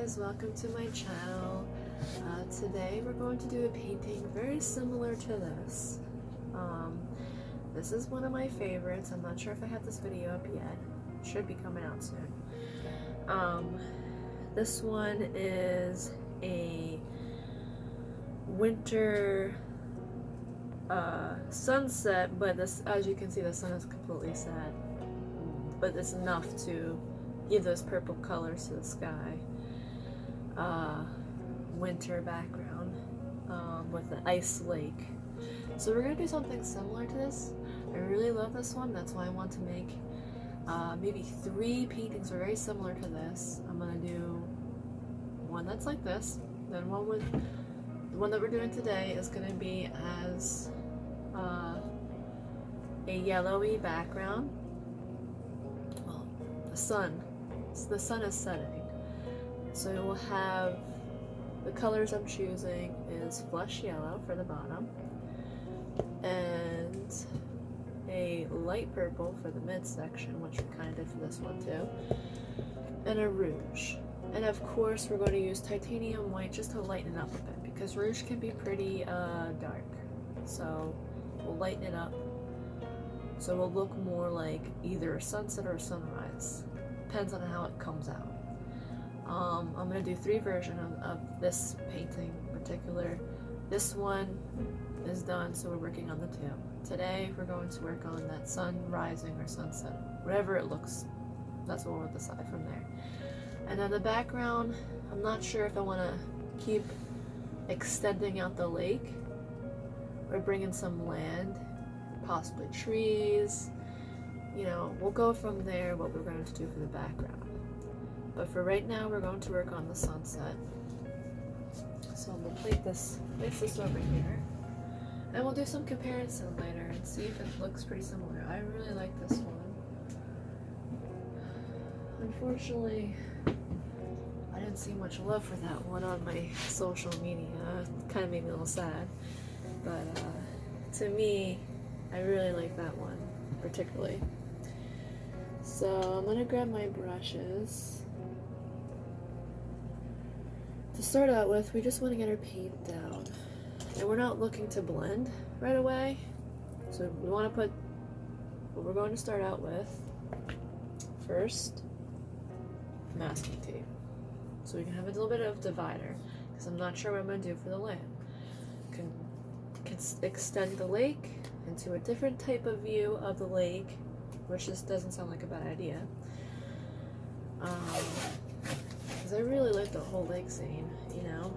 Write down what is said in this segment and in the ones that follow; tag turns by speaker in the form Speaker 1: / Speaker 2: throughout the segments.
Speaker 1: guys, welcome to my channel. Today we're going to do a painting very similar to this. This is one of my favorites. I'm not sure if I have this video up yet. It should be coming out soon. This one is a winter sunset, but this, as you can see, the sun is completely set, but it's enough to give those purple colors to the sky. Winter background with the ice lake. So we're gonna do something similar to this. I really love this one. That's why I want to make maybe 3 paintings very similar to this. I'm gonna do one that's like this, then one with the one that we're doing today is gonna be as a yellowy background. Well, the sun is setting, so it will have the colors I'm choosing is flush yellow for the bottom, and a light purple for the midsection, which we kind of did for this one too, and a rouge. And of course we're going to use titanium white just to lighten it up a bit, because rouge can be pretty dark. So we'll lighten it up so it will look more like either a sunset or a sunrise. Depends on how it comes out. I'm going to do 3 versions of this painting in particular. This one is done, so we're working on the 2. Today we're going to work on that sun rising or sunset. Whatever it looks, that's what we'll decide from there. And then the background, I'm not sure if I want to keep extending out the lake or bring in some land, possibly trees. You know, we'll go from there what we're going to do for the background. But for right now, we're going to work on the sunset. So I'm going to place this over here. And we'll do some comparison later and see if it looks pretty similar. I really like this one. Unfortunately, I didn't see much love for that one on my social media. It kind of made me a little sad. But to me, I really like that one particularly. So I'm going to grab my brushes. To start out with, we just want to get our paint down. And we're not looking to blend right away. So we want to put what we're going to start out with first, masking tape. So we can have a little bit of divider, because I'm not sure what I'm going to do for the land. Can extend the lake into a different type of view of the lake, which just doesn't sound like a bad idea. Because I really like the whole lake scene, you know.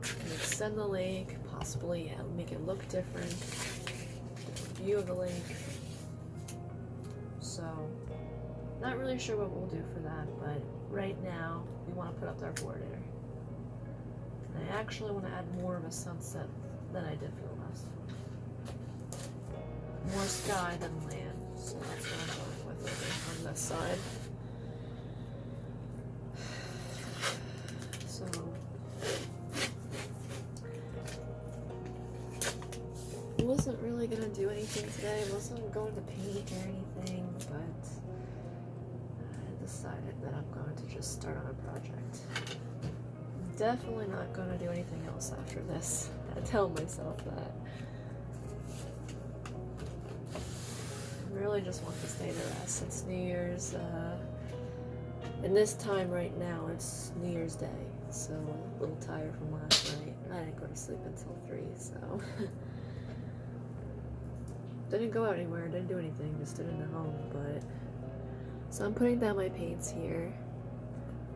Speaker 1: Can extend the lake, possibly make it look different view of the lake. So, not really sure what we'll do for that, but right now we want to put up our border. And I actually want to add more of a sunset than I did for the last one. More sky than land, so that's what I'm going with over on this side. So I wasn't really gonna do anything today. I wasn't going to paint or anything, but I decided that I'm going to just start on a project. I'm definitely not going to do anything else after this. I tell myself that. I really just want to stay to rest. It's New Year's, and this time right now it's New Year's Day, so I'm a little tired from last night. I didn't go to sleep until 3, so didn't go out anywhere, didn't do anything, just stood in the home. But so I'm putting down my paints here,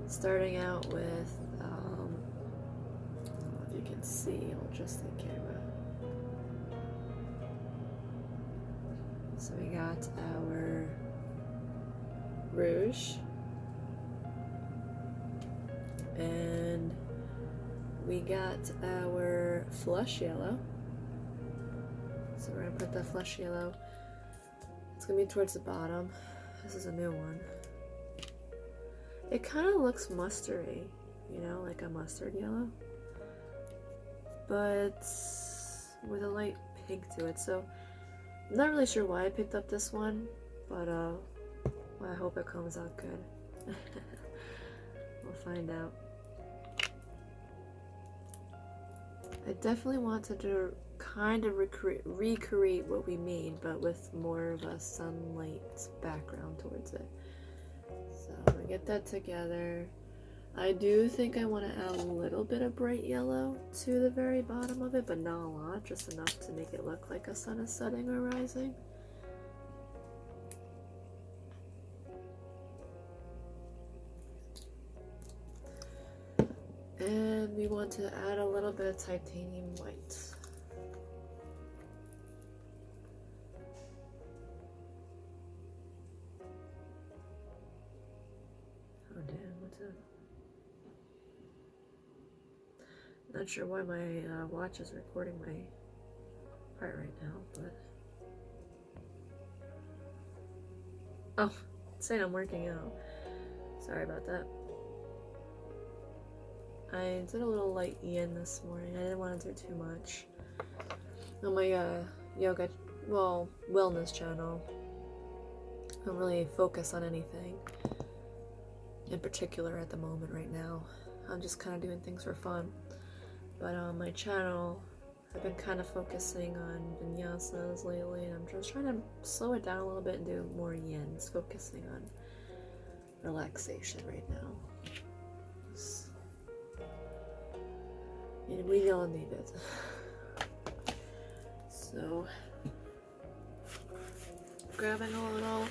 Speaker 1: starting out with I don't know if you can see, I'll adjust the camera. So we got our rouge, and we got our flush yellow. So we're gonna put the flush yellow, it's gonna be towards the bottom. This is a new one. It kind of looks mustardy, you know, like a mustard yellow, but with a light pink to it. So I'm not really sure why I picked up this one, but well, I hope it comes out good. We'll find out. I definitely want to do kind of recreate what we made, but with more of a sunlight background towards it. So I'm gonna get that together. I do think I want to add a little bit of bright yellow to the very bottom of it, but not a lot, just enough to make it look like a sun is setting or rising. And we want to add a little bit of titanium white. Oh damn, what's that? Not sure why my watch is recording my heart right now, but... Oh, it's saying I'm working out. Sorry about that. I did a little light yin this morning. I didn't want to do too much. On my yoga, well, wellness channel, I don't really focus on anything in particular at the moment right now. I'm just kind of doing things for fun. But on my channel, I've been kind of focusing on vinyasas lately, and I'm just trying to slow it down a little bit and do more yins, focusing on relaxation right now. And we all need it. So, grabbing a little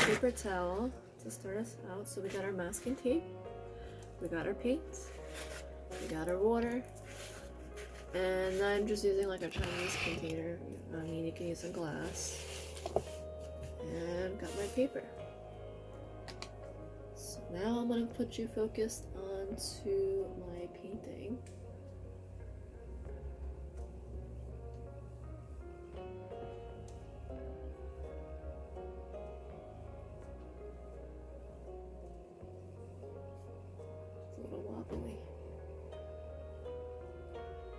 Speaker 1: paper towel to start us out. So we got our masking tape, we got our paints, we got our water, and I'm just using like a Chinese container. I mean, you can use a glass. And got my paper. So now I'm gonna put you focused onto my painting. Wobbly.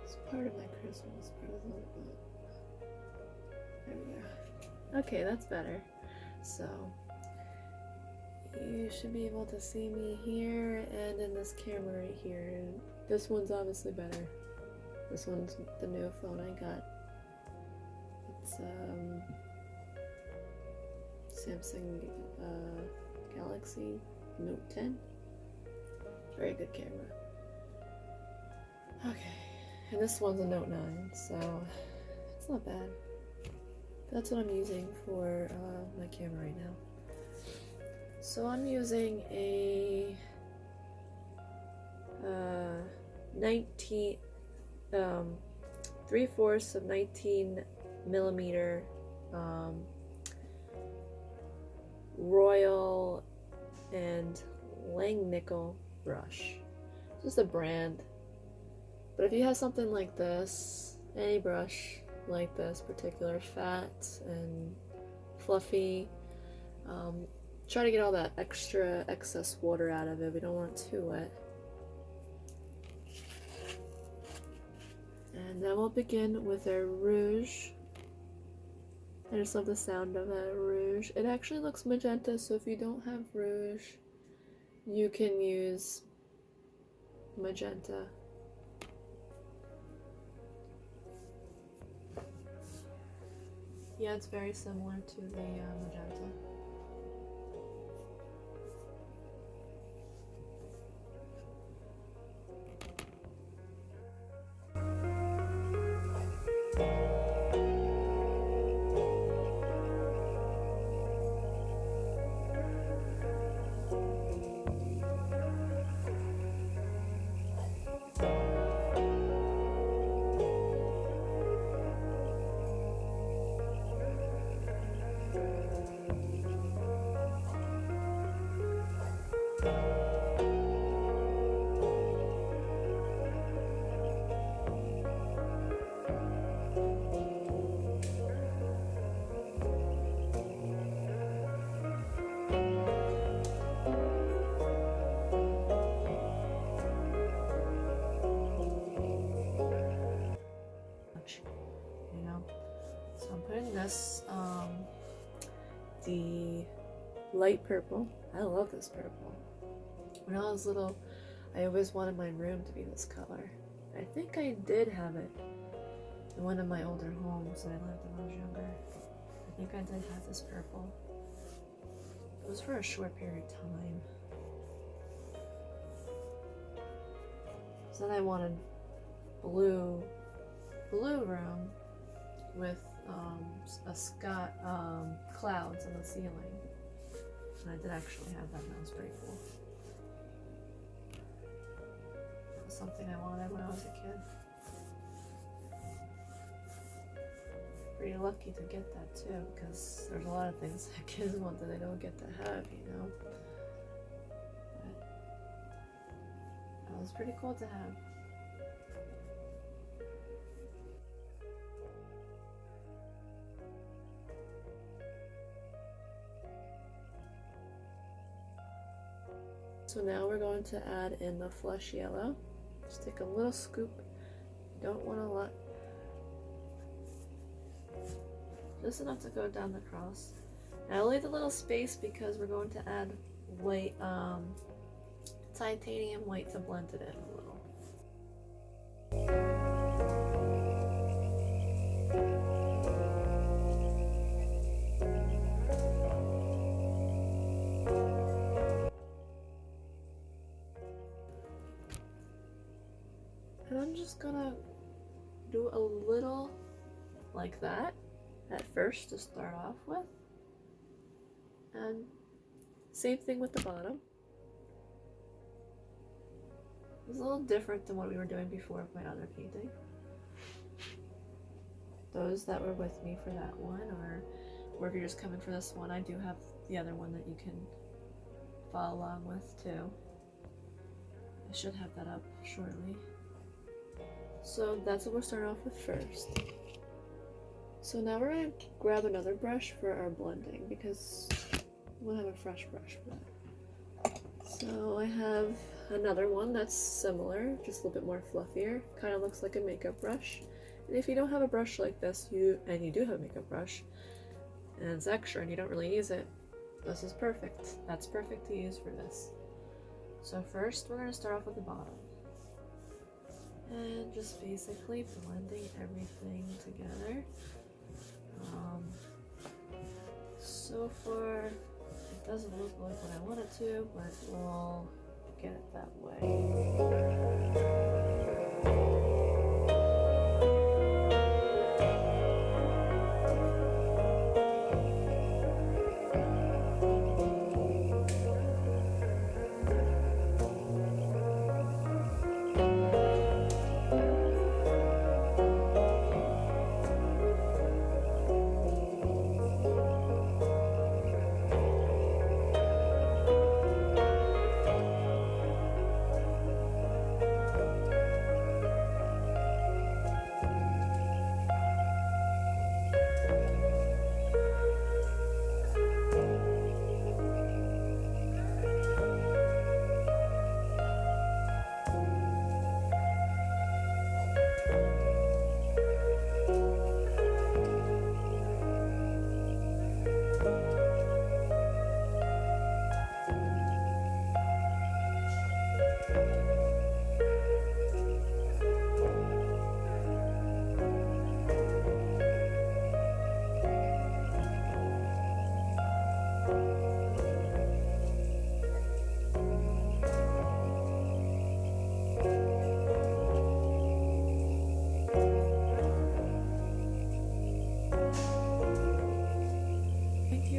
Speaker 1: It's part of my Christmas present, but there we go. Okay, that's better. So you should be able to see me here and in this camera right here. This one's obviously better. This one's the new phone I got. It's Samsung Galaxy Note 10. Very good camera. Okay, and this one's a Note 9, so it's not bad. That's what I'm using for my camera right now. So I'm using a 3/4 of 19 millimeter Royal and Langnickel brush. Just a brand. But if you have something like this, any brush like this, particular fat and fluffy, try to get all that extra excess water out of it. We don't want it too wet. And then we'll begin with our rouge. I just love the sound of that rouge. It actually looks magenta, so if you don't have rouge, you can use magenta. Yeah, it's very similar to the magenta. You know, so I'm putting this the light purple. I love this purple. When I was little, I always wanted my room to be this color. I think I did have it in one of my older homes that I lived when I was younger. I think I did have this purple. It was for a short period of time. So then I wanted blue room with clouds on the ceiling. And I did actually have that, and that was pretty cool. That was something I wanted when I was a kid. Pretty lucky to get that too, because there's a lot of things that kids want that they don't get to have, you know. But that was pretty cool to have. So now we're going to add in the flesh yellow. Just take a little scoop. You don't want a lot. Just enough to go down the cross. Now I'll leave a little space because we're going to add white, titanium white to blend it in a little. And I'm just gonna do a little like that at first to start off with. And same thing with the bottom. It's a little different than what we were doing before with my other painting. Those that were with me for that one, or if you're just coming for this one, I do have the other one that you can follow along with too. I should have that up shortly. So that's what we're starting off with first. So now we're going to grab another brush for our blending because we'll have a fresh brush for that. So I have another one that's similar, just a little bit more fluffier. Kind of looks like a makeup brush. And if you don't have a brush like this, and you do have a makeup brush, and it's extra and you don't really use it, this is perfect. That's perfect to use for this. So first we're going to start off with the bottom. And just basically blending everything together. So far, it doesn't look like what I want it to, but we'll get it that way.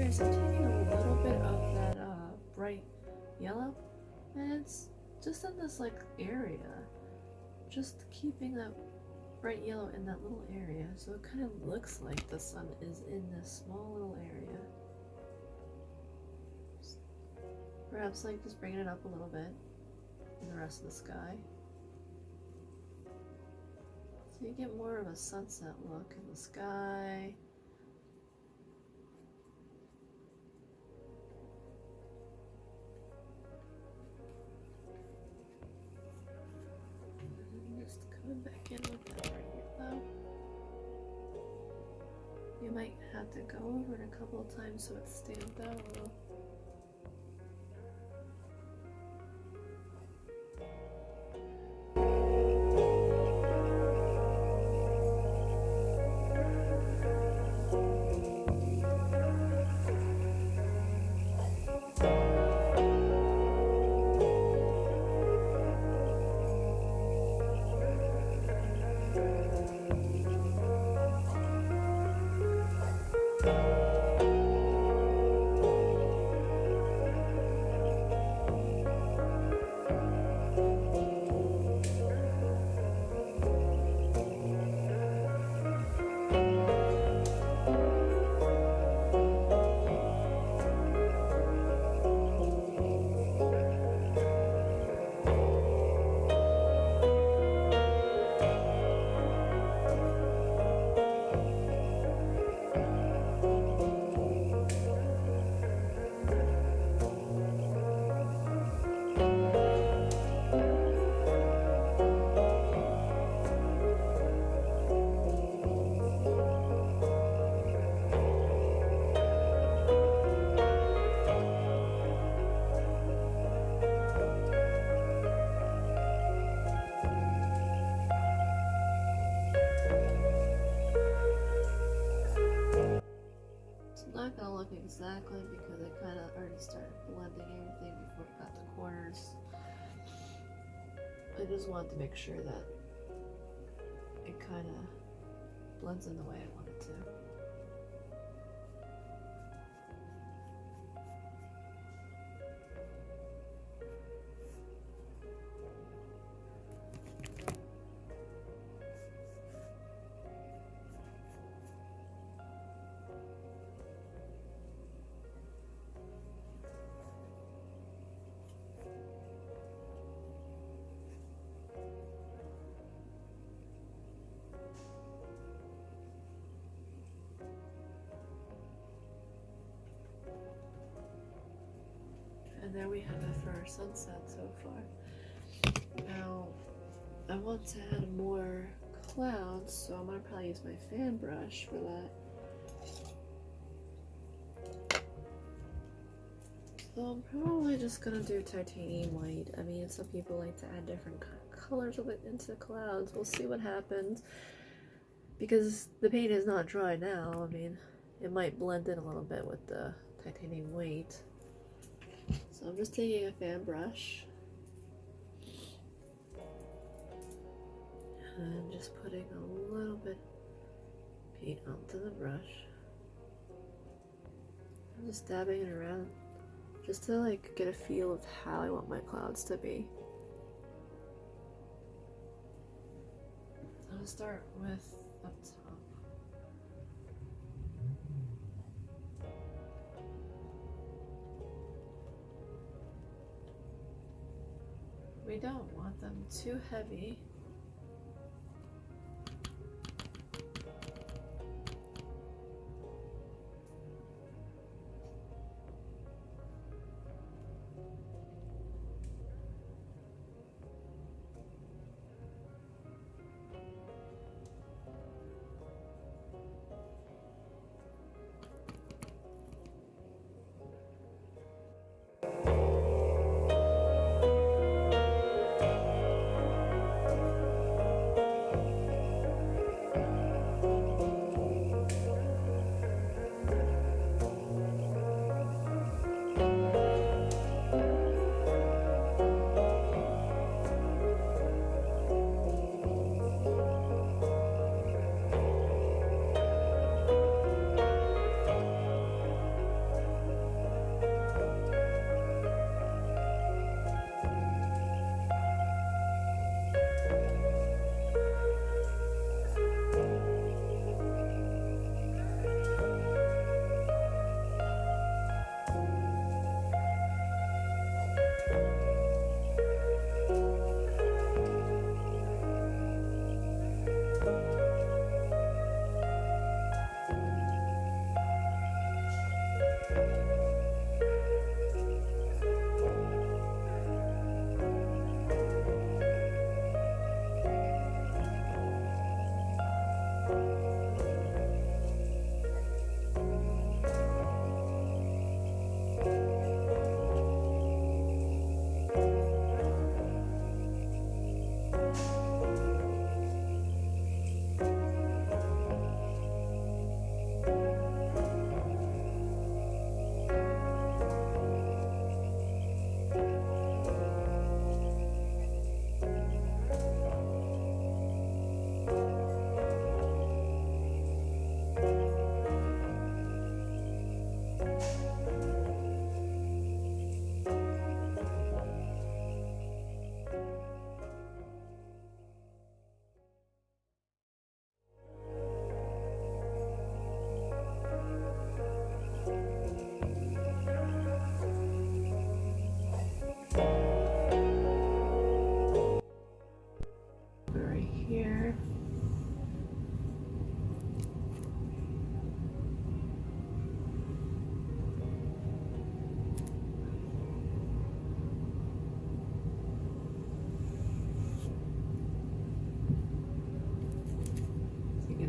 Speaker 1: So I'm taking a little bit of that bright yellow, and it's just in this like area, just keeping that bright yellow in that little area, so it kind of looks like the sun is in this small little area. Perhaps like just bringing it up a little bit in the rest of the sky, so you get more of a sunset look in the sky. Back in with that right yellow. You might have to go over it a couple of times so it stands out a little. exactly because I kind of already started blending everything before it got to corners. I just wanted to make sure that it kind of blends in the way I want it to. And there we have it for our sunset so far. Now, I want to add more clouds, so I'm going to probably use my fan brush for that. So I'm probably just going to do titanium white. I mean, some people like to add different colors of it into clouds. We'll see what happens. Because the paint is not dry now, I mean, it might blend in a little bit with the titanium white. So I'm just taking a fan brush and just putting a little bit of paint onto the brush. I'm just dabbing it around just to like get a feel of how I want my clouds to be. I'll start with up top. We don't want them too heavy.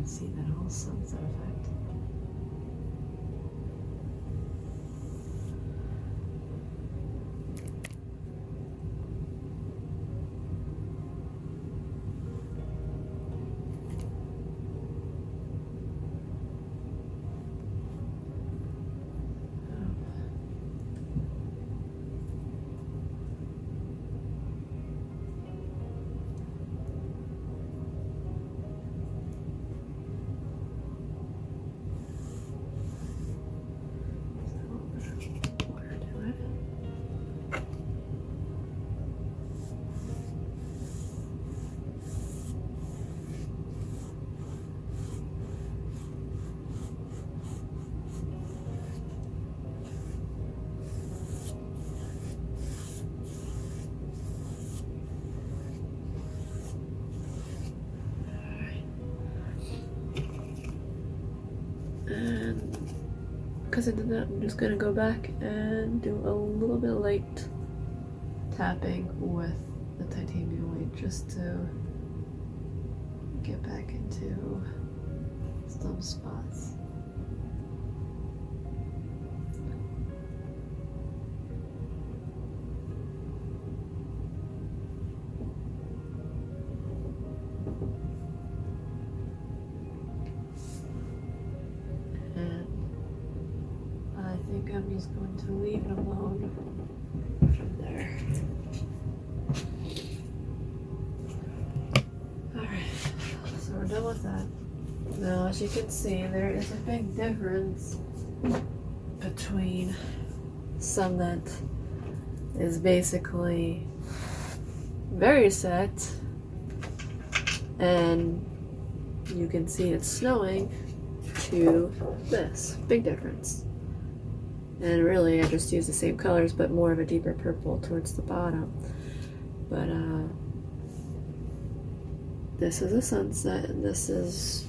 Speaker 1: See that whole sunset effect. because I did that, I'm just gonna go back and do a little bit of light tapping with the titanium white just to get back into some spots. I think I'm just going to leave it alone from there. Alright, so we're done with that. Now, as you can see, there is a big difference between some that is basically very set, and you can see it's snowing, to this. Big difference. And really, I just use the same colors, but more of a deeper purple towards the bottom. But this is a sunset, and this is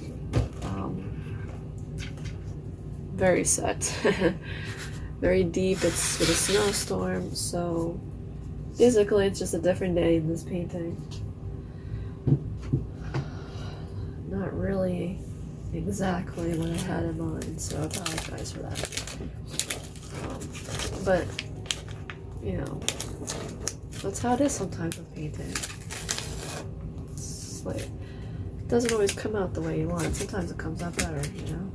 Speaker 1: very set, very deep. It's with a snowstorm, so basically, it's just a different day in this painting. Not really exactly what I had in mind, so I apologize for that. But, you know, that's how it is sometimes with painting. It's like, it doesn't always come out the way you want. Sometimes it comes out better, you know?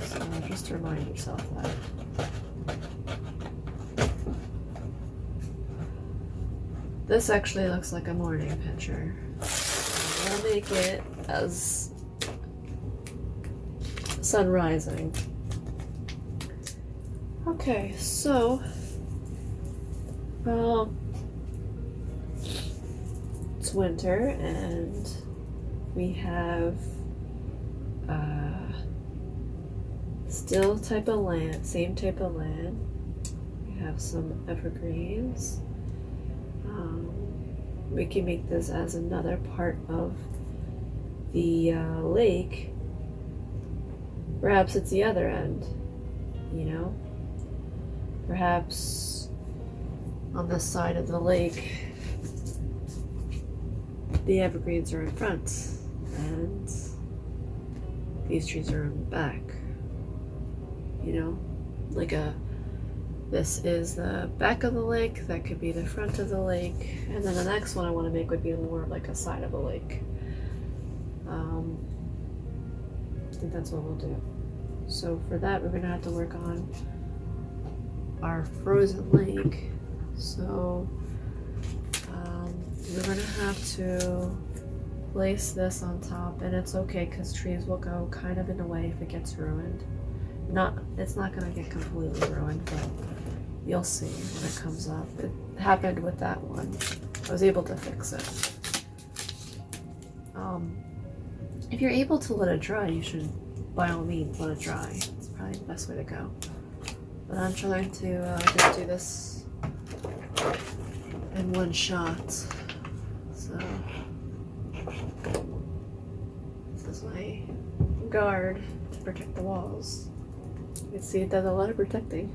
Speaker 1: So just to remind yourself that. This actually looks like a morning picture. I'm gonna make it as sun rising. Okay, so it's winter and we have still type of land, same type of land. We have some evergreens. We can make this as another part of the lake. Perhaps it's the other end, you know? Perhaps on this side of the lake, the evergreens are in front and these trees are in the back. You know, like this is the back of the lake, that could be the front of the lake, and then the next one I want to make would be more like a side of the lake. I think that's what we'll do. So for that, we're going to have to work on our frozen lake. So we're going to have to place this on top, and it's okay because trees will go kind of in the way if it gets ruined. It's not going to get completely ruined, but you'll see when it comes up. It happened with that one. I was able to fix it. If you're able to let it dry, you should by all means let it dry. It's probably the best way to go. But I'm trying to just do this in one shot. So this is my guard to protect the walls. You can see it does a lot of protecting.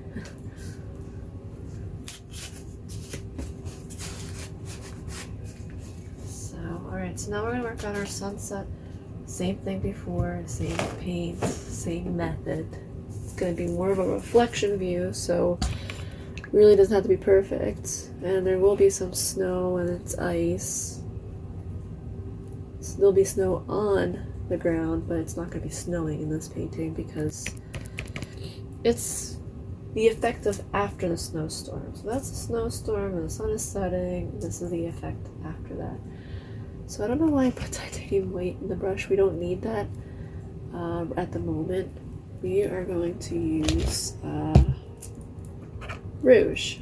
Speaker 1: So, alright, so now we're going to work on our sunset. Same thing before, same paint, same method. It's going to be more of a reflection view, so it really doesn't have to be perfect. And there will be some snow and it's ice. So there'll be snow on the ground, but it's not going to be snowing in this painting because it's the effect of after the snowstorm. So that's a snowstorm and the sun is setting. This is the effect after that. So I don't know why I put titanium white in the brush. We don't need that at the moment. We are going to use rouge.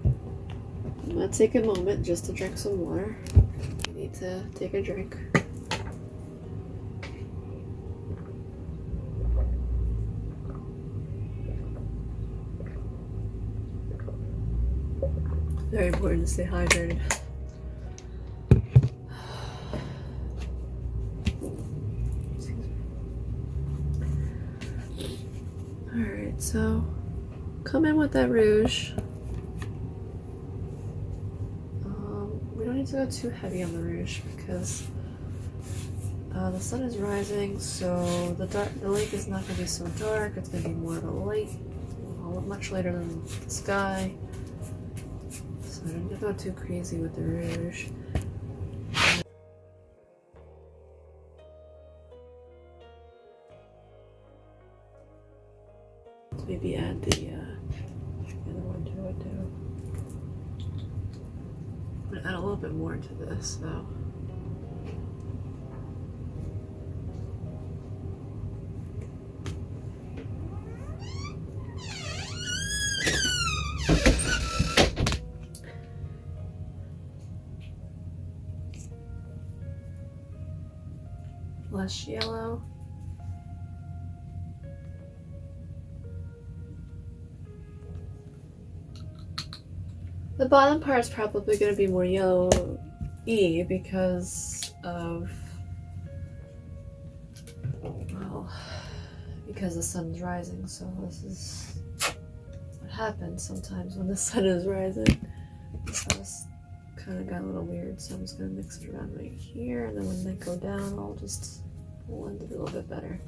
Speaker 1: I'm going to take a moment just to drink some water. I need to take a drink. Very important to stay hydrated. Alright, so come in with that rouge. We don't need to go too heavy on the rouge because the sun is rising, so the lake is not going to be so dark. It's going to be more of a light, much lighter than the sky. So I don't need to go too crazy with the rouge. Maybe add the other one to it too. I'm gonna add a little bit more to this though. Less yellow. The bottom part is probably going to be more yellow-y because of, well, because the sun's rising. So this is what happens sometimes when the sun is rising. This house kind of got a little weird, so I'm just going to mix it around right here, and then when they go down, I'll just blend it a little bit better.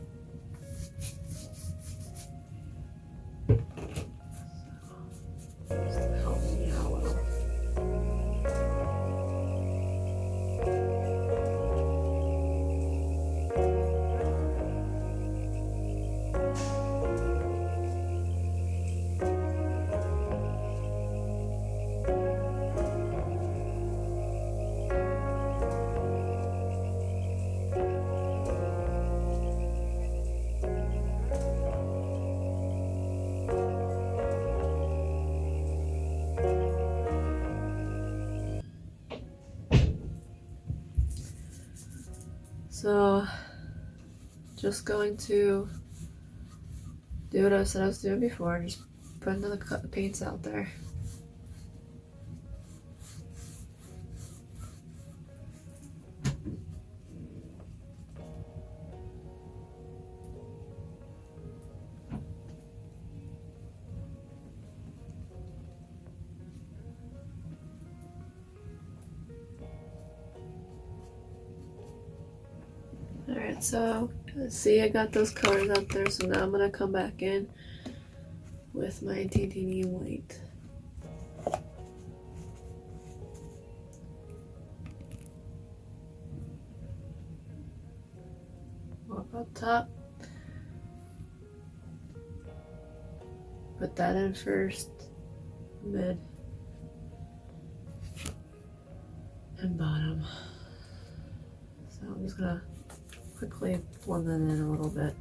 Speaker 1: Just to help me out a little. So, just going to do what I said I was doing before, just putting the paints out there. Alright, so let's see, I got those colors out there, so now I'm going to come back in with my titanium white. Up top. Put that in first, mid, and bottom. So I'm just going to quickly blend that in a little bit.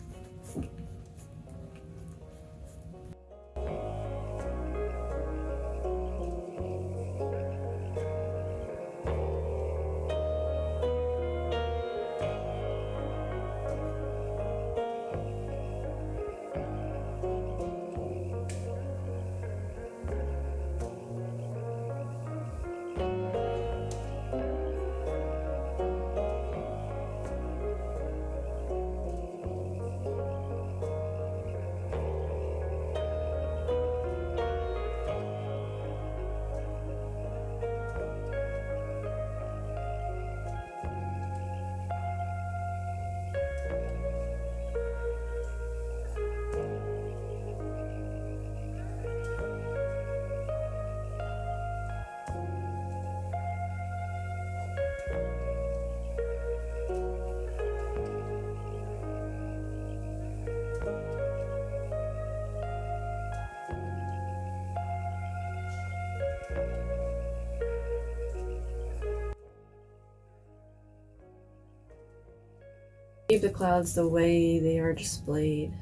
Speaker 1: Keep the clouds the way they are displayed,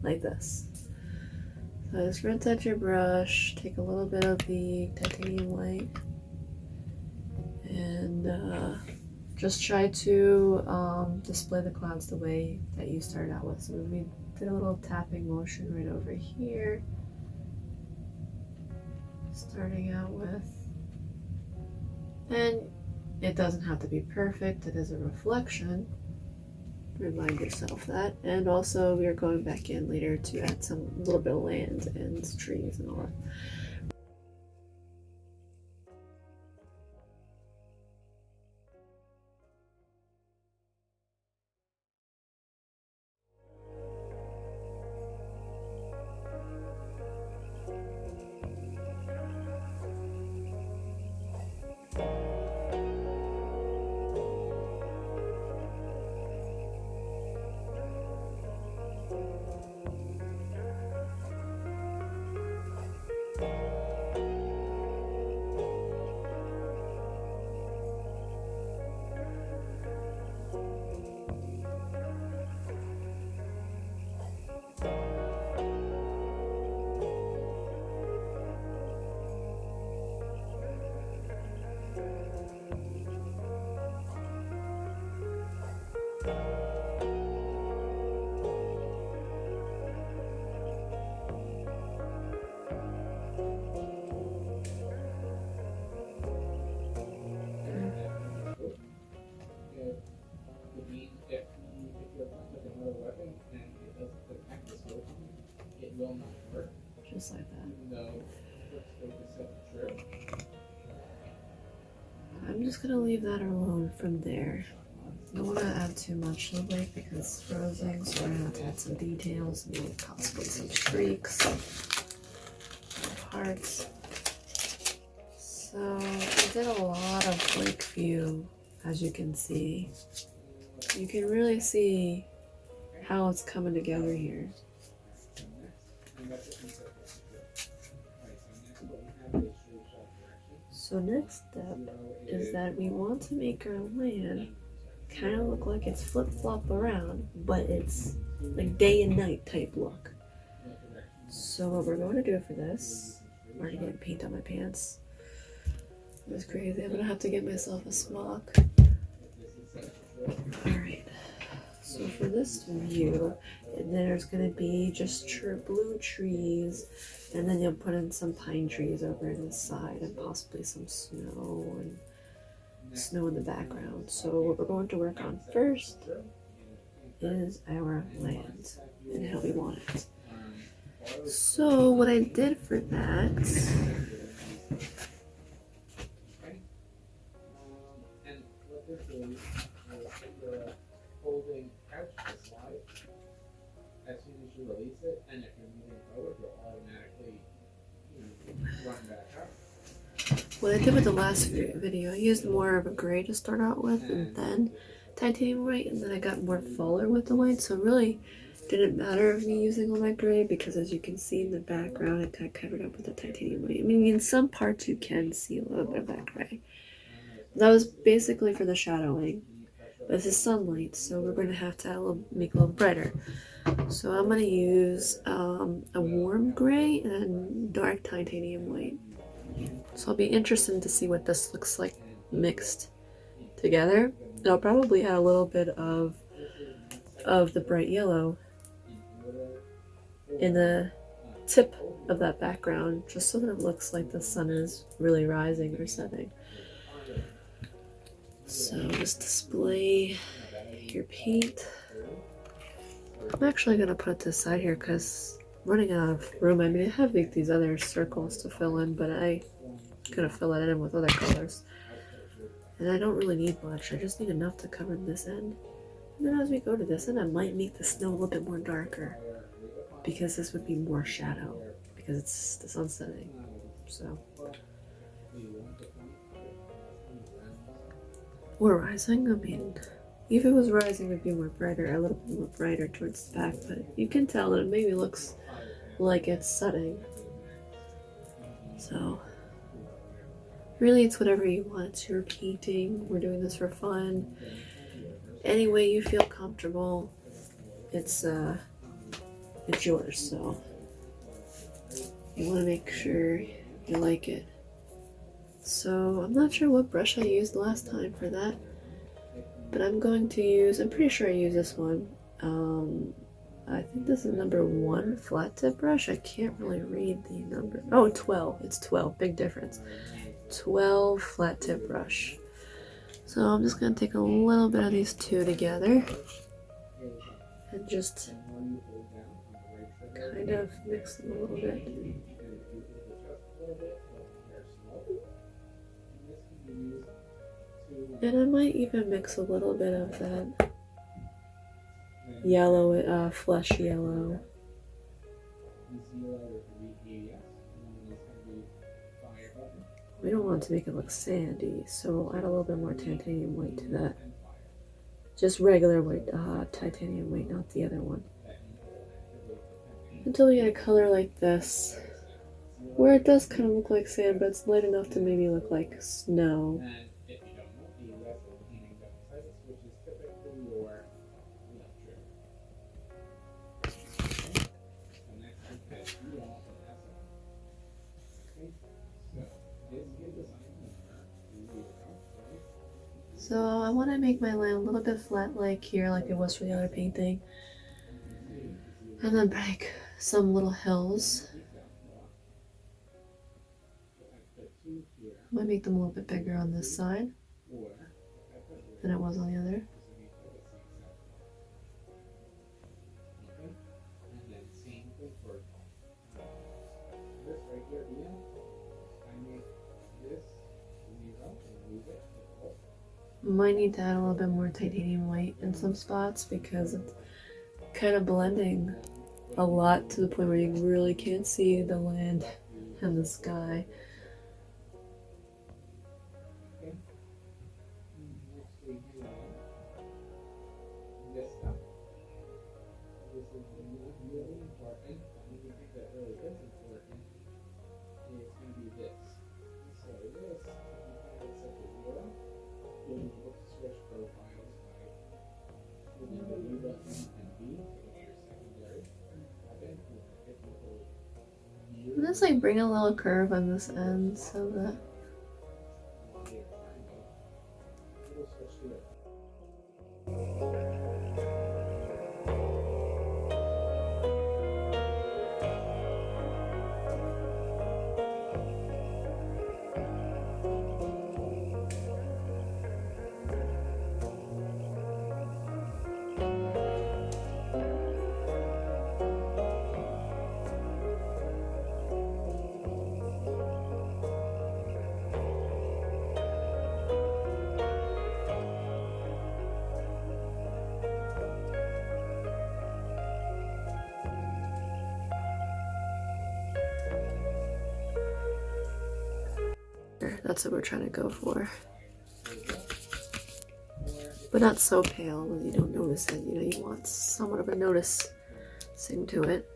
Speaker 1: like this. So just rinse out your brush, take a little bit of the titanium white, and just try to display the clouds the way that you started out with. So we did a little tapping motion right over here, starting out with, and it doesn't have to be perfect, it is a reflection, remind yourself that. And also we are going back in later to add some little bit of land and trees and all that. Just like that. I'm just gonna leave that alone from there. I don't want to add too much to the lake because it's frozen, so we're gonna have to add some details, maybe possibly some streaks, parts. So I did a lot of lake view, as you can see. You can really see how it's coming together here. So next step is that we want to make our land kind of look like it's flip-flop around, but it's like day and night type look. So what we're going to do for this, I'm already getting paint on my pants. That's crazy. I'm gonna have to get myself a smock. Alright, so for this view, there's gonna be just blue trees, and then you'll put in some pine trees over on the side and possibly some snow in the background. So what we're going to work on first is our land and how we want it. So what I did for that,
Speaker 2: as soon as you release it, and if you're moving forward, you'll automatically run back up.
Speaker 1: what I did with the last video, I used more of a gray to start out with, and then titanium white, and then I got more fuller with the white, so it really didn't matter of me using all my gray, because as you can see in the background, it got covered up with the titanium white. I mean, in some parts you can see a little bit of that gray. That was basically for the shadowing. But this is sunlight, so we're going to have to make it a little brighter. So I'm going to use a warm gray and dark titanium white. So I'll be interested to see what this looks like mixed together. And I'll probably add a little bit of the bright yellow in the tip of that background, just so that it looks like the sun is really rising or setting. So just display your paint. I'm actually going to put it to the side here because I'm running out of room. I mean, I have these other circles to fill in, but I'm going to fill it in with other colors. And I don't really need much. I just need enough to cover this end. And then as we go to this end, I might make the snow a little bit more darker, because this would be more shadow, because it's the sun setting. So. Or rising, I mean, if it was rising, it would be more brighter, a little bit more brighter towards the back, but you can tell that it maybe looks like it's setting. So, really, it's whatever you want. It's your painting. We're doing this for fun. Any way you feel comfortable, it's yours. So, you want to make sure you like it. So I'm not sure what brush I used last time for that, but I'm going to use, I'm pretty sure I used this one. I think this is number 1 flat tip brush. I can't really read the number. Oh, 12. It's 12. Big difference. 12 flat tip brush. So I'm just going to take a little bit of these two together. and just
Speaker 2: And when you hold down on the right trigger,
Speaker 1: kind of mix them a little bit.
Speaker 2: and if you adjust a little bit, they're slow. And this can be used to
Speaker 1: And I might even mix a little bit of that yellow, flesh yellow.
Speaker 2: zero with the ADS, and then it's going to be fire button
Speaker 1: We don't want to make it look sandy, so we'll add a little bit more titanium white to that.
Speaker 2: and fire.
Speaker 1: Just regular white, titanium white, not the other one.
Speaker 2: That you will activate the pen.
Speaker 1: Until we get a color like this, where it does kind of look like sand, but it's light enough to maybe look like snow.
Speaker 2: And if you don't know, the ADS is painting double-sided, which is typically your left trigger. Okay. So next we have UL and SL. Okay. So this gives us a number 0, right?
Speaker 1: So I want to make my line a little bit flat like here, like it was for the other painting. And then make some little hills. I might make them a little bit bigger on this side than it was on the other.
Speaker 2: And then same thing for this right here, Ian. I make this 0 and move it to full.
Speaker 1: Might need to add a little bit more titanium white in some spots because it's kind of blending a lot to the point where you really can't see the land and the sky.
Speaker 2: Okay. Next we have this stuff. This is really important. I think that really is important. Is going to be this. So this, if you have it set to 0, you'll be able to switch profiles by holding the U button and B to go to your secondary. Okay. If you hold U,
Speaker 1: And just like bring a little curve on this end so that
Speaker 2: it'll switch to it.
Speaker 1: that's what we're trying to go for. But not so pale when you don't notice it. You know, you want somewhat of a noticing to it.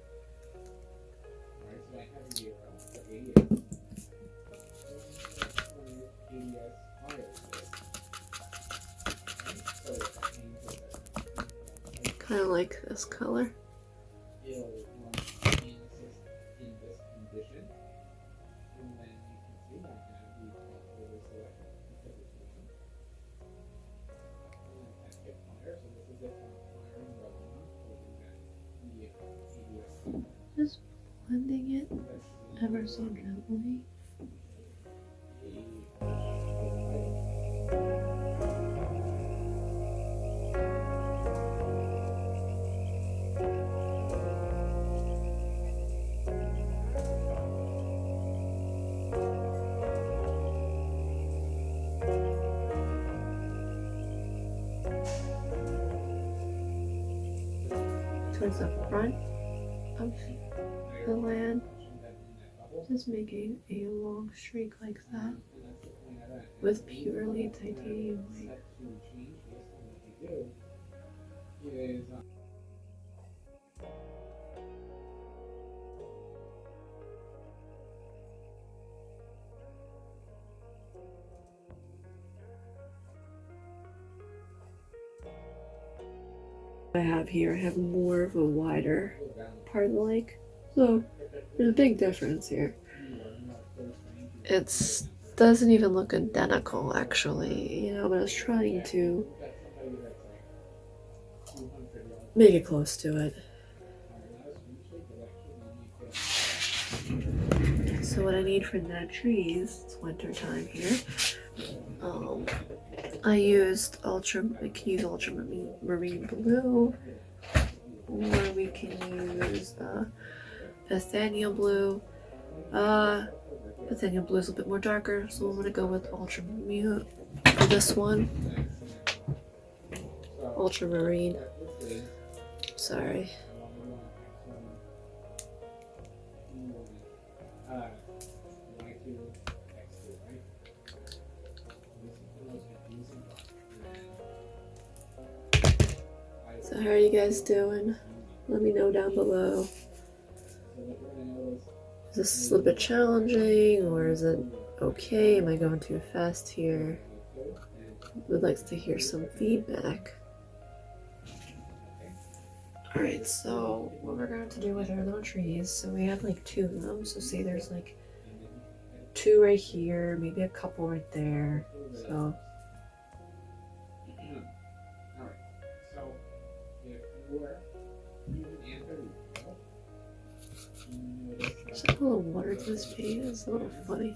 Speaker 2: Alright, so I have 0 for ADS. ADS fire switch. So if I change it,
Speaker 1: Kind of like this color.
Speaker 2: it'll run in this condition. And then you can see I have the over selected because it's 1. And then I get fire, so this is it firing rolling on, holding that the ADS.
Speaker 1: Just blending it ever so gently. Towards the front of the land, just making a long streak like that with purely titanium white. I have here, I have more of a wider part of the lake, so there's a big difference here. It doesn't even look identical, actually, you know, but I was trying to make it close to it. So what I need for that trees, it's winter time here. I used ultramarine blue or we can use Pastania Blue. Pastania Blue is a bit more darker, so I'm gonna go with Ultramute for this one. Ultramarine. Sorry. So how are you guys doing? Let me know down below. Is this a little bit challenging, or is it okay? Am I going too fast here? Would like to hear some feedback. Alright, so what we're going to do with our little trees, so we have like 2 of them, so see there's like 2 right here, maybe a couple right there, so. Is that a little water to this page? It's a little funny.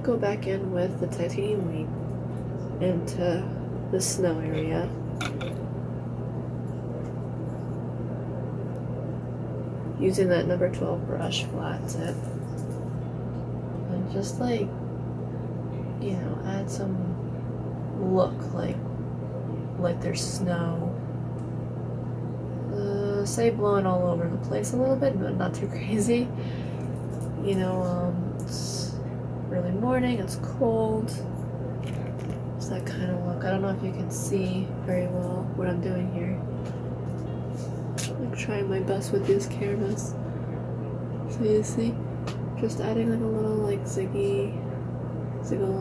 Speaker 1: go back in with the titanium white into the snow area. Using that number 12 brush flat tip. And just like, you know, add some look like there's snow. Say blowing all over the place a little bit, but not too crazy. You know, it's early morning, it's cold. It's that kind of look. I don't know if you can see very well what I'm doing here. I'm trying my best with these cameras. So you see, just adding like a little like ziggle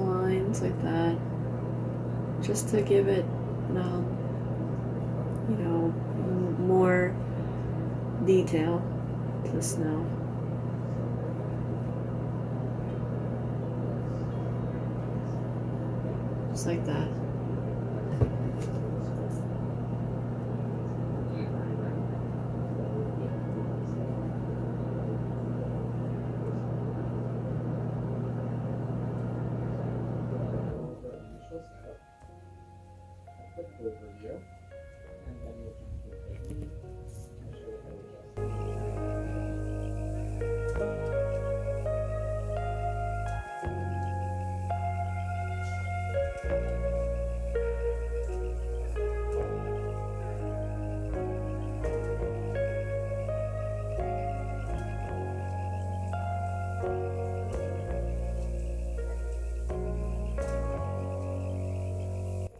Speaker 1: lines like that, just to give it, you know, more detail to the snow. Just like that.
Speaker 2: Overview, and then we'll jump to the technique. I'll show you how to adjust.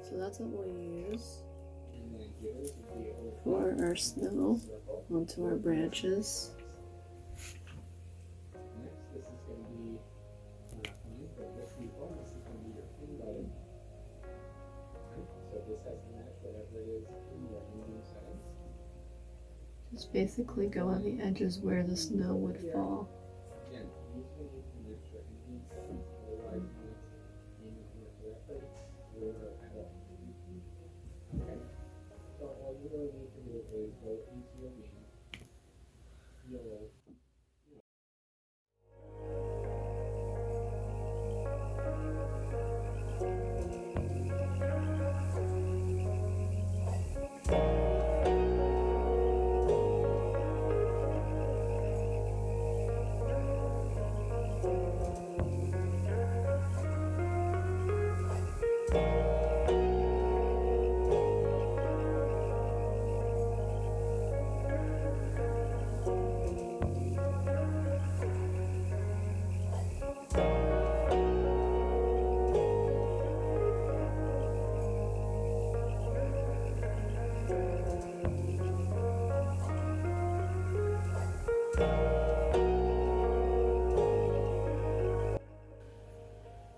Speaker 1: So that's what we'll use
Speaker 2: And then here is the overview.
Speaker 1: for our snow onto our branches.
Speaker 2: Next, this is going to be coming from this viewpoint. This is going to be your pin button. Right? So this has to match whatever it is in your in-game settings.
Speaker 1: Just basically go on the edges where the snow would fall.
Speaker 2: Again, you usually need to match your in-game settings, otherwise you might aim it incorrectly or kind of. Okay. So all you really need to do is go into your game. You'll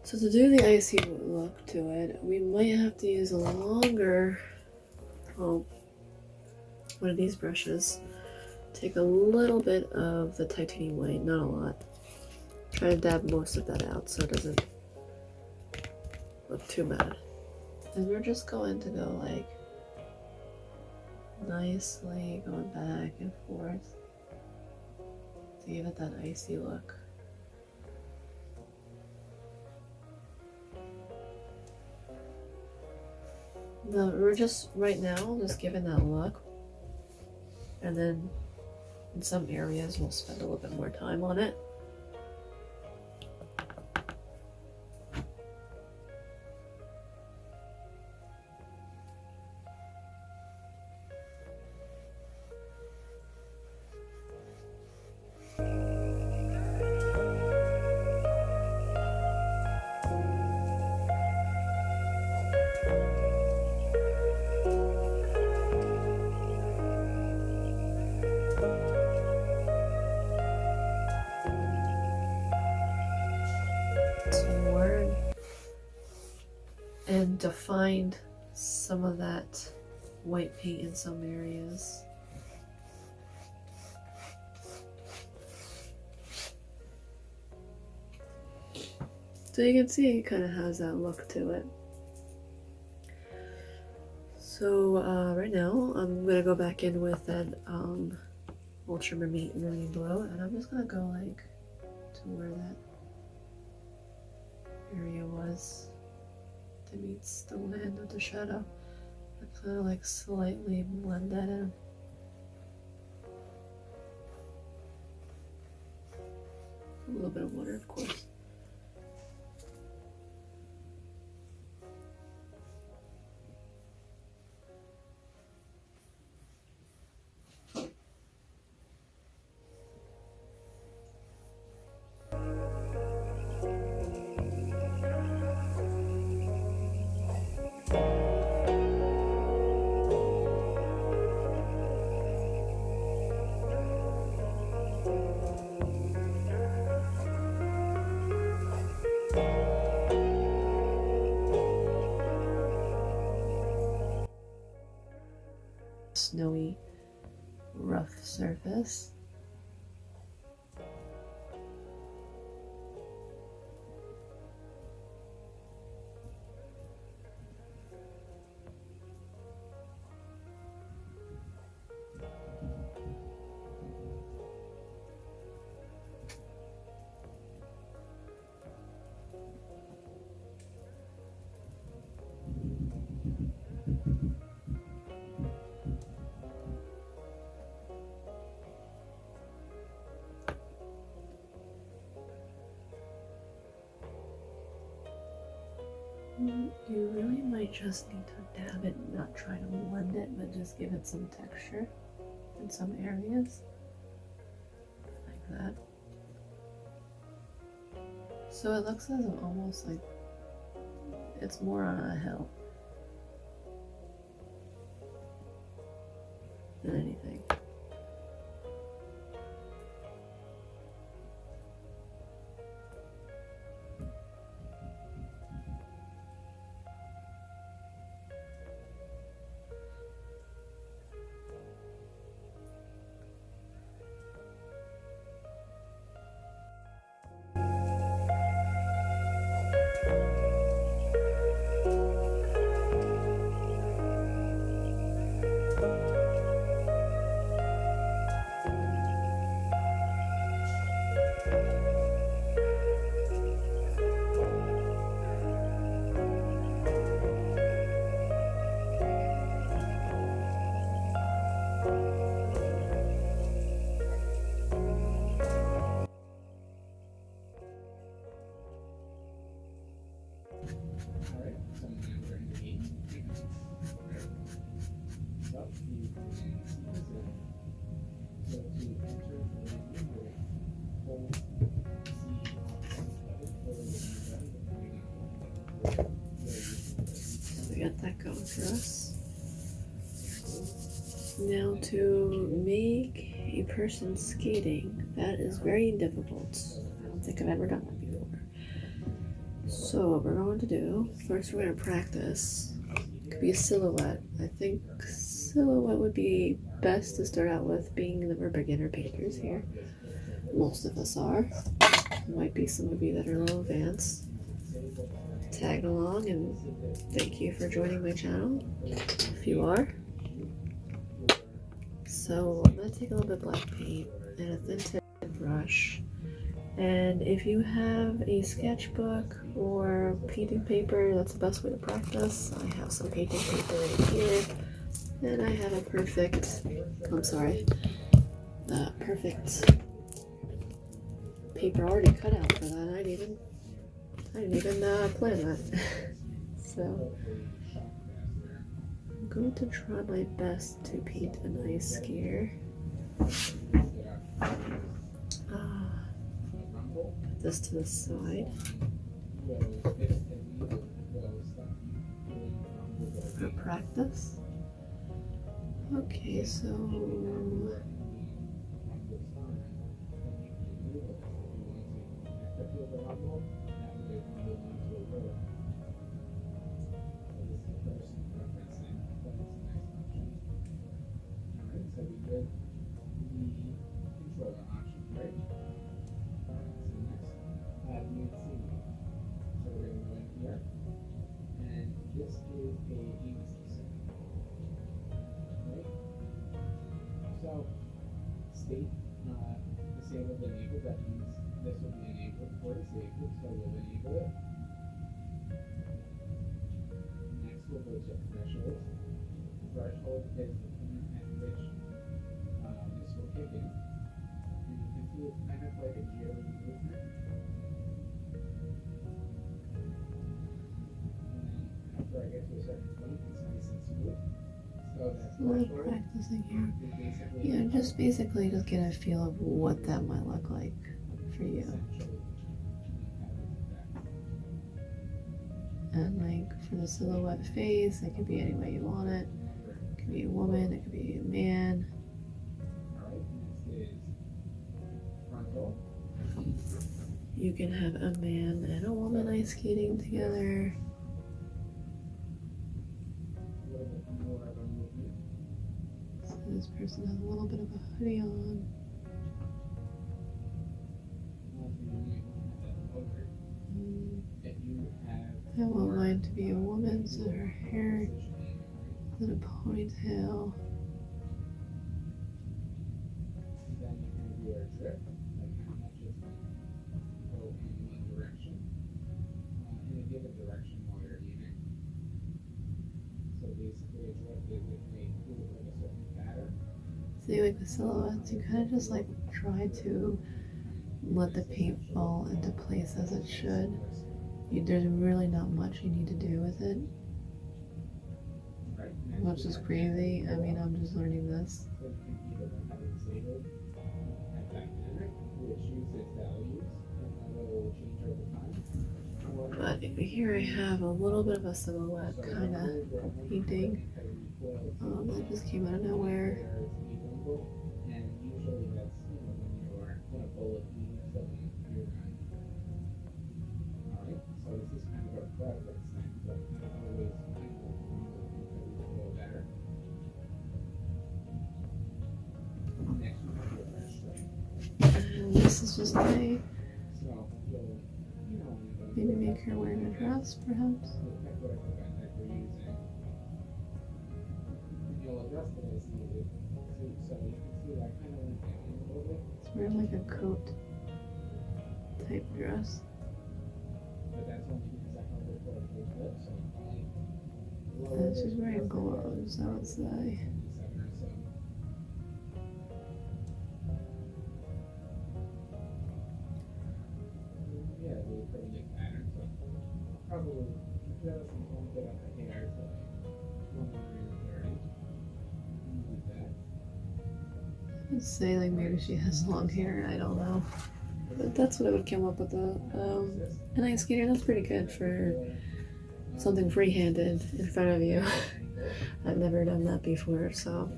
Speaker 1: So to do the icy look to it, we might have to use a longer, one of these brushes. Take a little bit of the titanium white, not a lot. Try to dab most of that out so it doesn't look too bad. And we're just going to go like nicely going back and forth to give it that icy look. No, we're just right now just giving that look, and then in some areas we'll spend a little bit more time on it. Word and defined some of that white paint in some areas. So you can see it kind of has that look to it. So right now I'm gonna go back in with that ultramarine blue, and I'm just gonna go like to where that area was that meets the land of the shadow. I kind of like slightly blend that in. A little bit of water, of course. Snowy, rough surface. You really might just need to dab it and not try to blend it, but just give it some texture in some areas. Like that. So it looks as almost like it's more on a hill than anything.
Speaker 2: Alright, so now we're in the game. So you can see this in. So to enter the new hold C
Speaker 1: So we got that going for us. Now to make a person skating, that is very difficult. I don't think I've ever done that before. So what we're going to do, first we're going to practice. It could be a silhouette. I think silhouette would be best to start out with, being that we're beginner painters here. Most of us are. There might be some of you that are a little advanced. Tag along, and thank you for joining my channel, if you are. So I'm going to take a little bit of black paint and a thin tip brush. And if you have a sketchbook or painting paper, that's the best way to practice. I have some painting paper right here. And I have a perfect paper already cut out for that. I didn't even plan that. So I'm going to try my best to paint a nice skier. Put this to the side. For practice. Okay, so
Speaker 2: state disabled enabled, that means this will be enabled for disabled, so we'll enable it. will go to a threshold. Threshold is the point at which this will kick in. And you can feel kind of like a jittery movement. And then after I get to a certain point, it's nice and smooth. So that
Speaker 1: A little
Speaker 2: threshold
Speaker 1: practicing here.
Speaker 2: is basically
Speaker 1: Yeah, just basically just get a feel of what that might look like for you.
Speaker 2: essentially how it's that.
Speaker 1: And like for the silhouette face, it could be any way you want it. It could be a woman, it could be a man.
Speaker 2: Alright, next is frontal.
Speaker 1: You can have a man and a woman ice skating together.
Speaker 2: A little bit more of a movement.
Speaker 1: So this person has a little bit of a hoodie on.
Speaker 2: Also, you might want to have that lower.
Speaker 1: Mm,
Speaker 2: If you have
Speaker 1: I want mine to be a woman, so her hair
Speaker 2: positioning,
Speaker 1: is in a ponytail.
Speaker 2: then you can do a drip, like how much it's going to go in one direction, in a given direction while you're eating. So basically, a drip is it may move like a certain pattern.
Speaker 1: See, like the silhouettes, you kind of just like try to let the paint fall into place as it should. There's really not much you need to do with it,
Speaker 2: Right?
Speaker 1: which is crazy. I mean, I'm just learning this.
Speaker 2: So you can either have it disabled at dynamic, which uses values, and that will change over time. Or
Speaker 1: But here I have a little bit of a silhouette kind of painting. That just came out of nowhere.
Speaker 2: And usually that's when a bullet leaves your gun. Alright, so this is kind of a preference thing, but not always feel better. Next we have your first strike.
Speaker 1: And this is just my,
Speaker 2: So you'll
Speaker 1: maybe make her wearing a dress, perhaps.
Speaker 2: pick whatever gun that you're using. And you'll adjust it as needed. So you can see that I kind of went down a little bit.
Speaker 1: It's wearing like a coat type dress.
Speaker 2: But that's only because I held it for a full clip, so I'm probably lower
Speaker 1: And she's
Speaker 2: it
Speaker 1: wearing
Speaker 2: just a bit,
Speaker 1: gloves, I would say.
Speaker 2: 27 or so. Yeah, really pretty neat pattern, so I'll probably adjust and bump it up the hair to like 130. Move that.
Speaker 1: I'd say like maybe she has long hair, I don't know. But that's what I would come up with an ice skater. That's pretty good for something free-handed in front of you. I've never done that before, so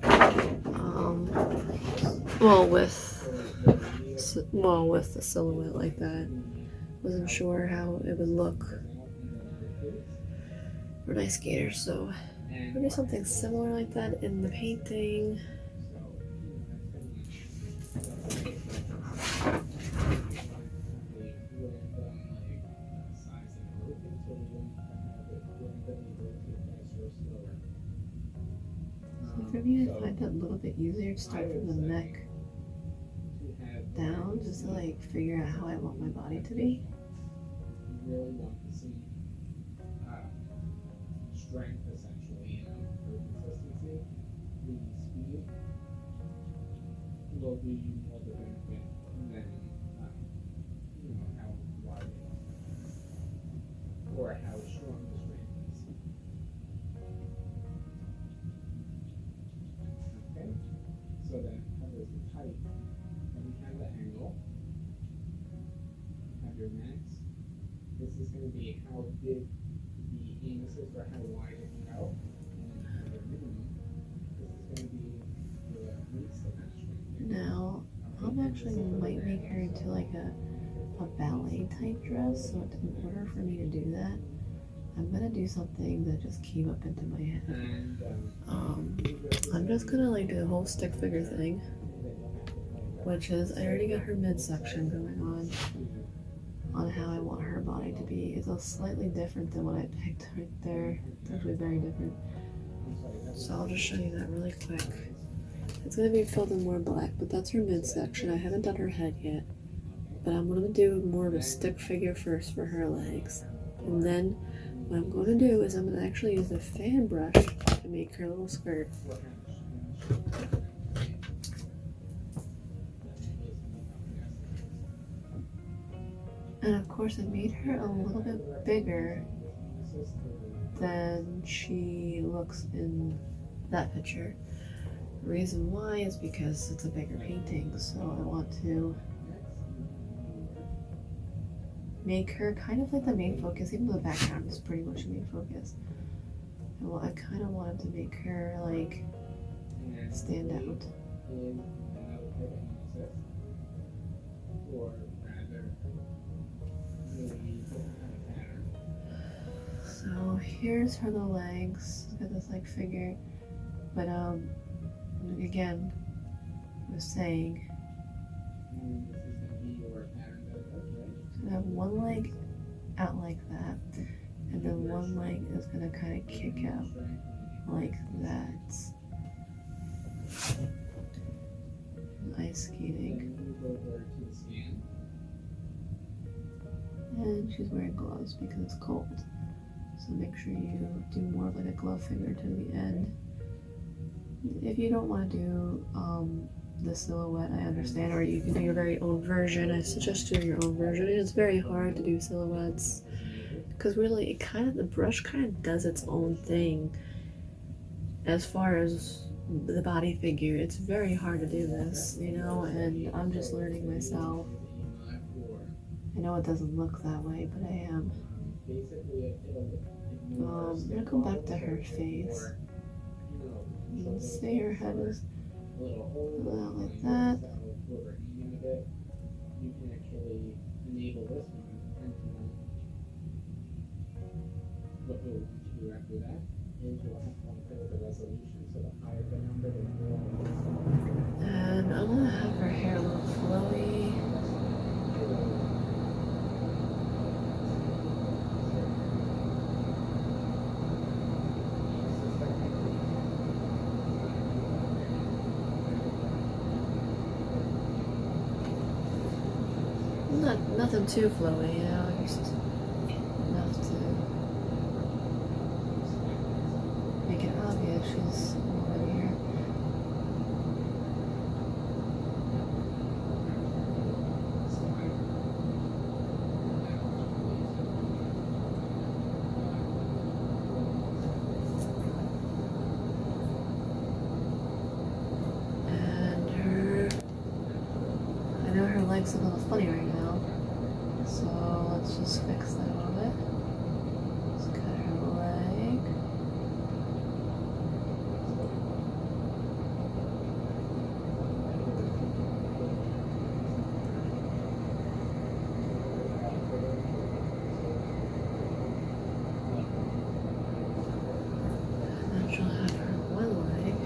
Speaker 1: with the silhouette like that, wasn't sure how it would look for an ice skater, so we'll do something similar like that in the painting. So for me, I find that a little bit easier to start from the neck down, just to like figure out how I want my body to be.
Speaker 2: You really want to see strength, essentially, for consistency. The speed will do you more the benefit than how wide it is or how strong the strength is. Okay, so then covers the height. Then we have the angle. You have your max. This is going to be how big the anus is or how wide it can go. And then you have your minimum. This is going to be the least amount of strength.
Speaker 1: Now, I'm actually might make her into like a ballet type dress, so in order for me to do that, I'm gonna do something that just came up into my head.
Speaker 2: And
Speaker 1: I'm just gonna like do the whole stick figure thing, which is I already got her midsection going on how I want her body to be. It's a slightly different than what I picked right there. It's actually very different. So I'll just show you that really quick. It's gonna be filled in more black, but that's her midsection. I haven't done her head yet, but I'm gonna do more of a stick figure first for her legs, and then what I'm going to do is I'm going to actually use a fan brush to make her little skirt. And of course I made her a little bit bigger than she looks in that picture. The reason why is because it's a bigger painting, so I want to make her kind of like the main focus, even though the background is pretty much the main focus. Well, I kind of wanted to make her like stand out. So here's her little legs. It's got this like figure, but again, I was saying, I have one leg out like that, and then one leg is gonna kind of kick out like that. Ice skating. And she's wearing gloves because it's cold. So make sure you do more of like a glove figure to the end. If you don't want to do the silhouette, I understand, or you can do your very own version. I suggest doing your own version. It's very hard to do silhouettes because really the brush kind of does its own thing as far as the body figure. It's very hard to do this, you know, and I'm just learning myself. I know it doesn't look that way, but I am. I'm gonna go back to her face. And say her head is like that.
Speaker 2: You can actually enable this one. What you'll want to do after that is you'll have to play with the resolution, so the higher the number, the more.
Speaker 1: And I'm gonna have her hair a little flowy. Nothing too flowy, you know, just enough to make it obvious she's over here. And I know her leg's a little funny right now. So let's just fix that a little bit. Let's cut her leg. And then she'll have her one leg.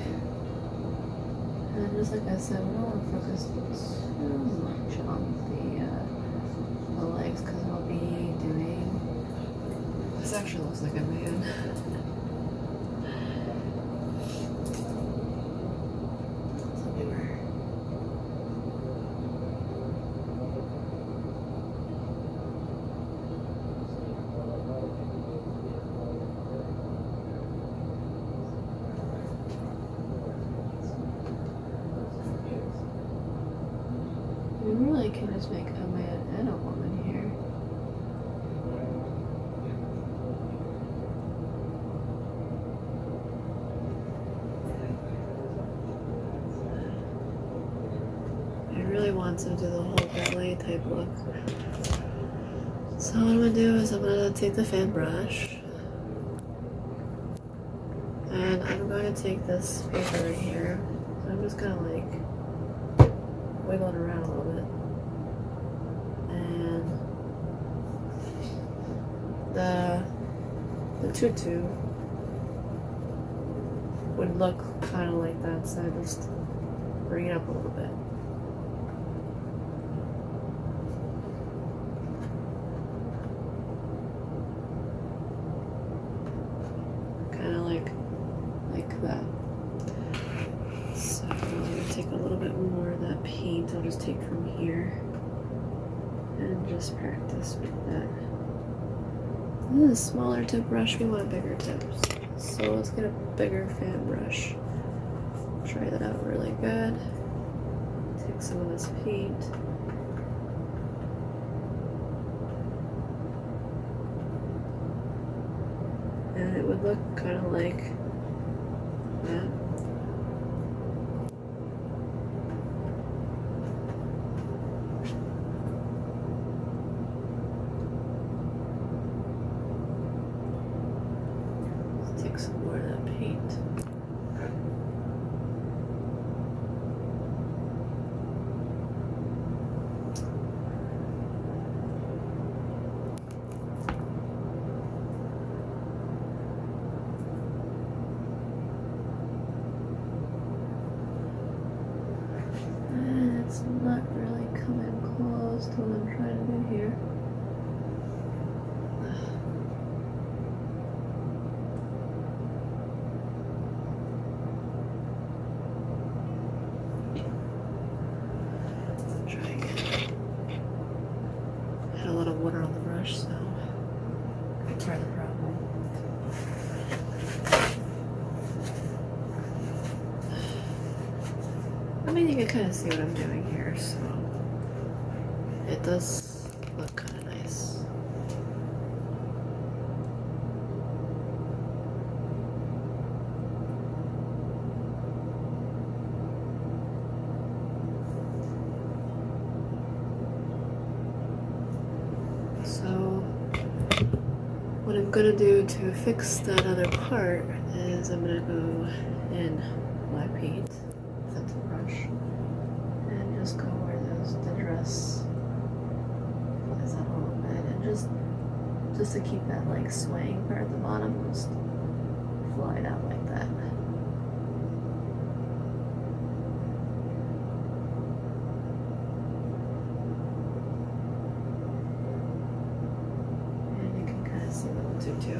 Speaker 1: And just like I said, we don't want to focus too much on the legs because I'll be doing. This actually looks like a man. We really can just make a man and a woman here. I really want to do the whole ballet type look. So what I'm gonna do is I'm gonna take the fan brush and I'm going to take this paper right here. I'm just gonna like wiggle it around a little bit. And the tutu would look kind of like that, so I just bring it up a little bit. Kind of like that. So I'm going to take a little bit more of that paint. I'll just take from here and just practice with that. This is a smaller tip brush, we want bigger tips. So let's get a bigger fan brush. Try that out really good. Take some of this paint. And it would look kind of like that. Let's take some more of that paint. It's not really coming close to what I'm trying to do here. Try again. Had a lot of water on the brush, so that's part of the problem. I mean, you can kind of see what I'm doing here, so it does look kind of nice. So what I'm gonna do to fix that other part is I'm gonna go in black paint, pencil brush, and just go where the dress is a little bit, and just to keep that like swaying part at the bottom, just fly it out like that. And you can kind of see the tutu.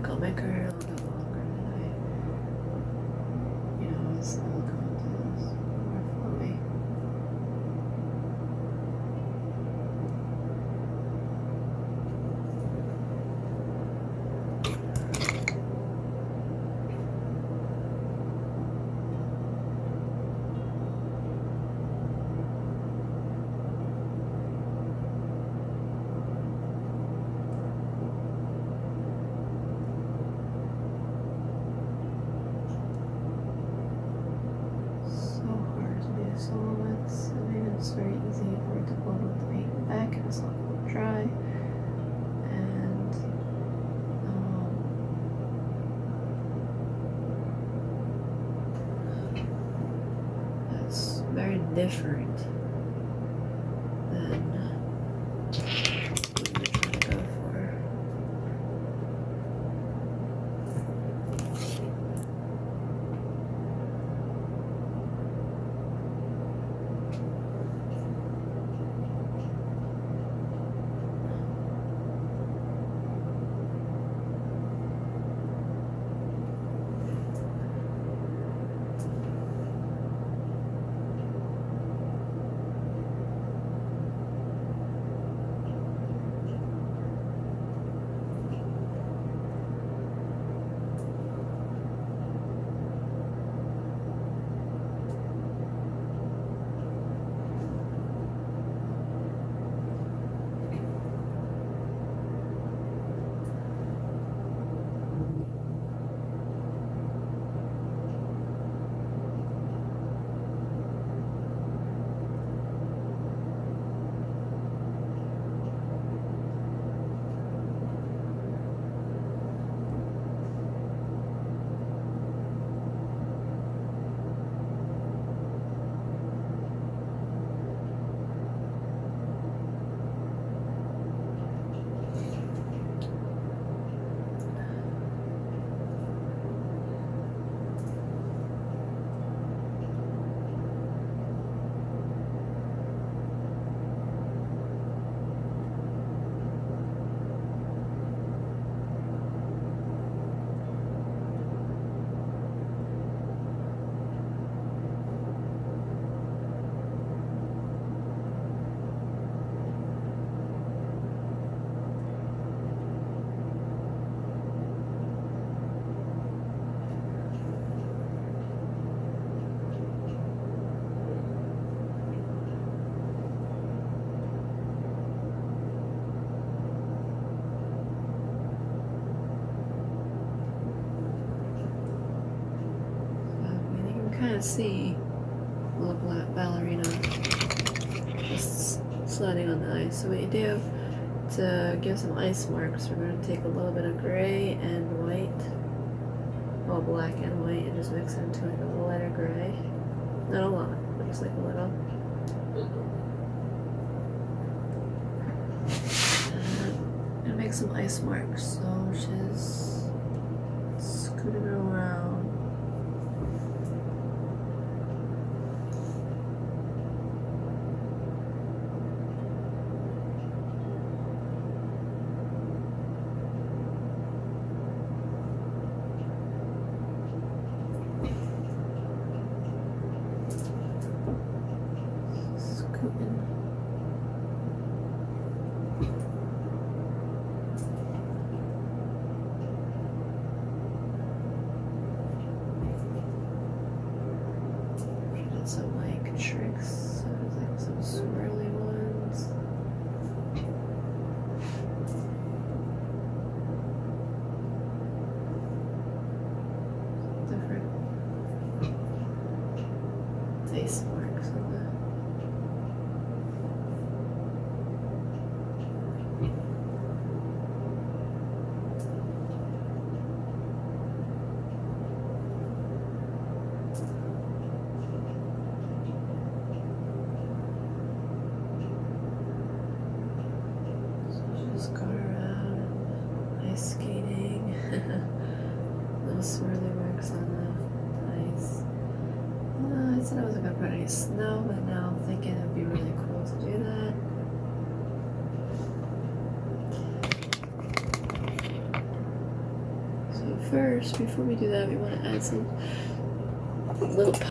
Speaker 1: I'll make her hair a little bit longer than it's all going to this more flowy. Silhouettes. I mean, it's very easy for it to blend with the paint back and it's not going to dry. And that's very different than what we're trying to go for. kind of see a little black ballerina just sliding on the ice. So what you do to give some ice marks, we're going to take a little bit of gray and white, well, black and white, and just mix it into like a lighter gray. Not a lot, but just like a little. And make some ice marks. So she's scooting around. Some like tricks, so there's like some swirly ones. Different ice marks on that. Just go around and ice skating. Little swirly marks on the ice. I said I wasn't gonna put any snow, but now I'm thinking it'd be really cool to do that. So first, before we do that, we want to add some little